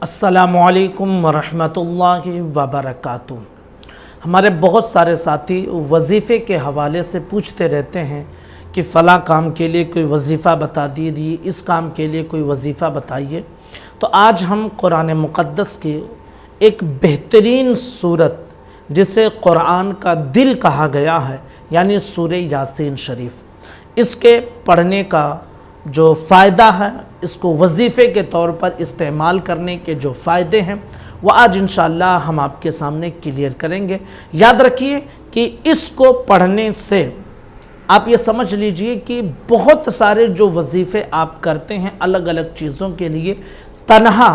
अस्सलामुअलैकुम वरहमतुल्लाहि वबरकातुहू। हमारे बहुत सारे साथी वजीफ़े के हवाले से पूछते रहते हैं कि फ़लाँ काम के लिए कोई वजीफ़ा बता दीजिए, इस काम के लिए कोई वजीफ़ा बताइए। तो आज हम कुरान मुक़द्दस की एक बेहतरीन सूरत जिसे कुरान का दिल कहा गया है, यानी सूरह यासीन शरीफ, इसके पढ़ने का जो फ़ायदा है, इसको वजीफ़े के तौर पर इस्तेमाल करने के जो फ़ायदे हैं वो आज इंशाअल्लाह हम आपके सामने क्लियर करेंगे। याद रखिए कि इसको पढ़ने से आप ये समझ लीजिए कि बहुत सारे जो वजीफ़े आप करते हैं अलग अलग चीज़ों के लिए, तन्हा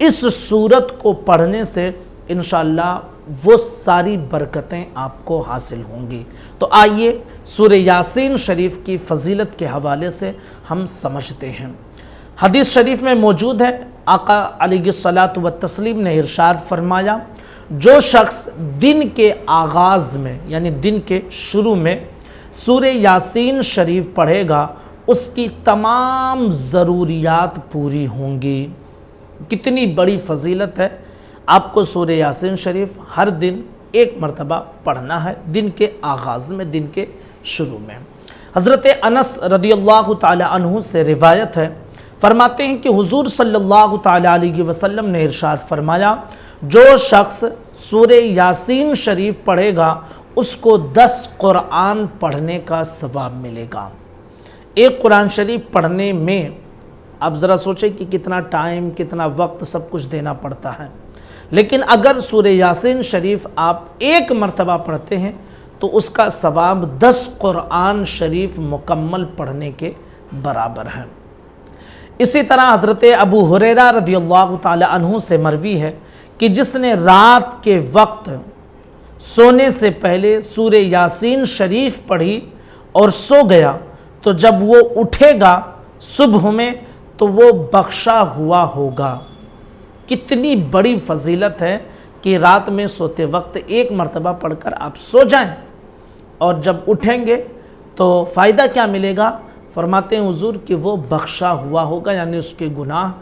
इस सूरत को पढ़ने से इंशाअल्लाह वो सारी बरकतें आपको हासिल होंगी। तो आइए सूरह यासीन शरीफ की फ़जीलत के हवाले से हम समझते हैं। हदीस शरीफ में मौजूद है, आका अलैहिस्सलातु व तस्लीम ने इरशाद फरमाया, जो शख्स दिन के आगाज़ में यानी दिन के शुरू में सूरह यासीन शरीफ पढ़ेगा उसकी तमाम ज़रूरियात पूरी होंगी। कितनी बड़ी फ़जीलत है। आपको सूरह यासीन शरीफ हर दिन एक मरतबा पढ़ना है, दिन के आगाज़ में, दिन के शुरू में। हज़रत अनस रदियल्लाहु ताला अन्हु से रिवायत है, फरमाते हैं कि हुज़ूर सल्लल्लाहु ताला अलैहि वसल्लम ने इरशाद फरमाया, जो शख्स सूरह यासीन शरीफ पढ़ेगा उसको 10 कुरान पढ़ने का सवाब मिलेगा। एक कुरान शरीफ पढ़ने में आप ज़रा सोचें कि कितना टाइम, कितना वक्त, सब कुछ देना पड़ता है। लेकिन अगर सूरह यासीन शरीफ आप एक मरतबा पढ़ते हैं तो उसका सवाब 10 कुरान शरीफ मुकम्मल पढ़ने के बराबर है। इसी तरह हज़रत अबू हुरैरा रदियल्लाहु ताला अन्हु से मरवी है कि जिसने रात के वक्त सोने से पहले सूरह यासीन शरीफ पढ़ी और सो गया तो जब वो उठेगा सुबह में तो वो बख्शा हुआ होगा। कितनी बड़ी फजीलत है कि रात में सोते वक्त एक मरतबा पढ़कर आप सो जाएं और जब उठेंगे तो फ़ायदा क्या मिलेगा। फरमाते हैं हुजूर कि वो बख्शा हुआ होगा, यानी उसके गुनाह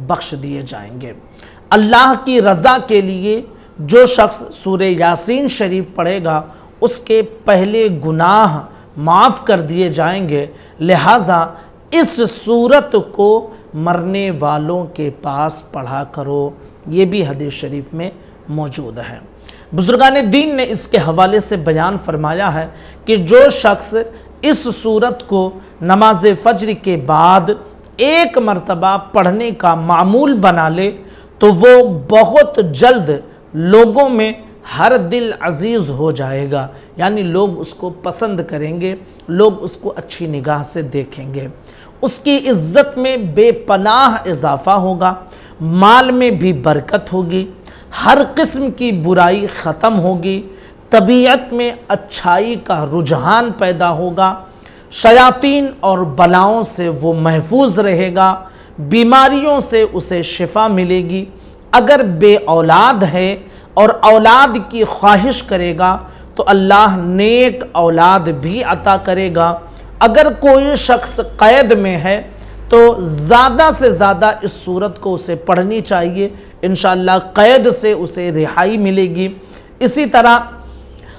बख्श दिए जाएंगे। अल्लाह की रज़ा के लिए जो शख्स सूरह यासीन शरीफ पढ़ेगा उसके पहले गुनाह माफ़ कर दिए जाएंगे। लिहाजा इस सूरत को मरने वालों के पास पढ़ा करो, ये भी हदीस शरीफ में मौजूद है। बुजुर्गान दीन ने इसके हवाले से बयान फरमाया है कि जो शख्स इस सूरत को नमाज फज्र के बाद एक मरतबा पढ़ने का मामूल बना ले तो वो बहुत जल्द लोगों में हर दिल अजीज़ हो जाएगा, यानी लोग उसको पसंद करेंगे, लोग उसको अच्छी निगाह से देखेंगे, उसकी इज़्ज़त में बेपनाह इजाफ़ा होगा, माल में भी बरकत होगी, हर किस्म की बुराई ख़त्म होगी, तबीयत में अच्छाई का रुझान पैदा होगा, शयातीन और बलाओं से वो महफूज रहेगा, बीमारियों से उसे शिफा मिलेगी। अगर बे औलाद है और औलाद की ख्वाहिश करेगा तो अल्लाह नेक औलाद भी अता करेगा। अगर कोई शख्स कैद में है तो ज़्यादा से ज़्यादा इस सूरत को उसे पढ़नी चाहिए, इंशाअल्लाह कैद से उसे रिहाई मिलेगी। इसी तरह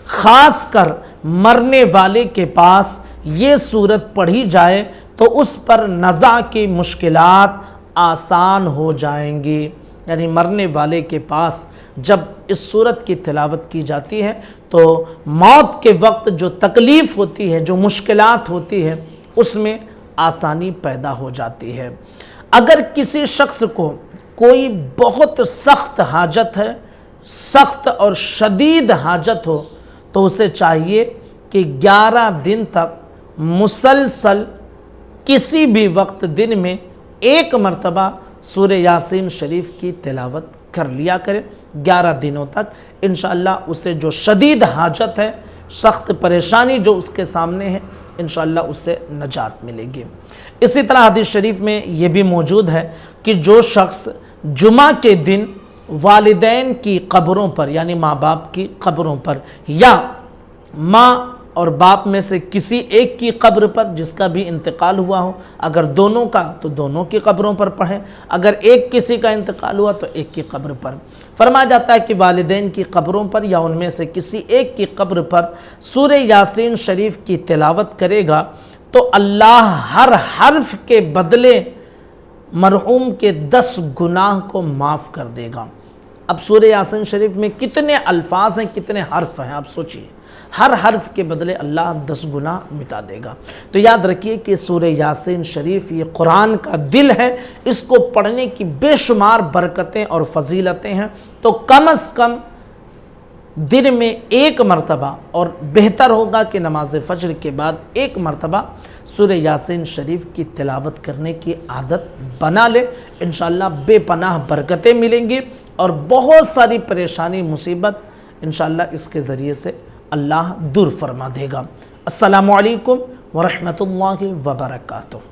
ख़ास कर मरने वाले के पास ये सूरत पढ़ी जाए तो उस पर नज़ा की मुश्किलात आसान हो जाएंगी। यानी मरने वाले के पास जब इस सूरत की तिलावत की जाती है तो मौत के वक्त जो तकलीफ़ होती है, जो मुश्किलात होती है, उसमें आसानी पैदा हो जाती है। अगर किसी शख्स को कोई बहुत सख्त हाजत है, सख्त और शदीद हाजत हो, तो उसे चाहिए कि 11 दिन तक मुसलसल किसी भी वक्त दिन में एक मरतबा सूरह यासीन शरीफ की तिलावत कर लिया करें 11 दिनों तक। इंशाअल्लाह उसे जो शदीद हाजत है, सख्त परेशानी जो उसके सामने है, इंशाअल्लाह उससे नजात मिलेगी। इसी तरह हदीस शरीफ में ये भी मौजूद है कि जो शख्स जुमा के दिन वालिदैन की कब्रों पर, यानी माँ बाप की कब्रों पर या माँ اور باپ میں سے کسی ایک کی قبر پر جس کا بھی انتقال ہوا ہو، اگر دونوں کا تو دونوں کی قبروں پر پڑھیں، اگر ایک کسی کا انتقال ہوا تو ایک کی قبر پر۔ فرمایا جاتا ہے کہ والدین کی قبروں پر یا ان میں سے کسی ایک کی قبر پر سورہ یاسین شریف کی تلاوت کرے گا تو اللہ ہر حرف کے بدلے مرحوم کے 10 گناہ کو معاف کر دے گا۔ اب سورہ یاسین شریف میں کتنے الفاظ ہیں، کتنے حرف ہیں، آپ سوچئے، ہر حرف کے بدلے اللہ 10 گناہ مٹا دے گا۔ تو یاد رکھیے کہ سورہ یاسین شریف یہ قرآن کا دل ہے، اس کو پڑھنے کی بے شمار برکتیں اور فضیلتیں ہیں، تو کم از کم دن میں ایک مرتبہ، اور بہتر ہوگا کہ نماز فجر کے بعد ایک مرتبہ سورہ یاسین شریف کی تلاوت کرنے کی عادت بنا لے، انشاءاللہ بے پناہ برکتیں ملیں گی اور بہت ساری پریشانی مصیبت انشاءاللہ اس کے ذریعے سے اللہ دور فرما دے گا۔ السلام علیکم ورحمۃ اللہ وبرکاتہ۔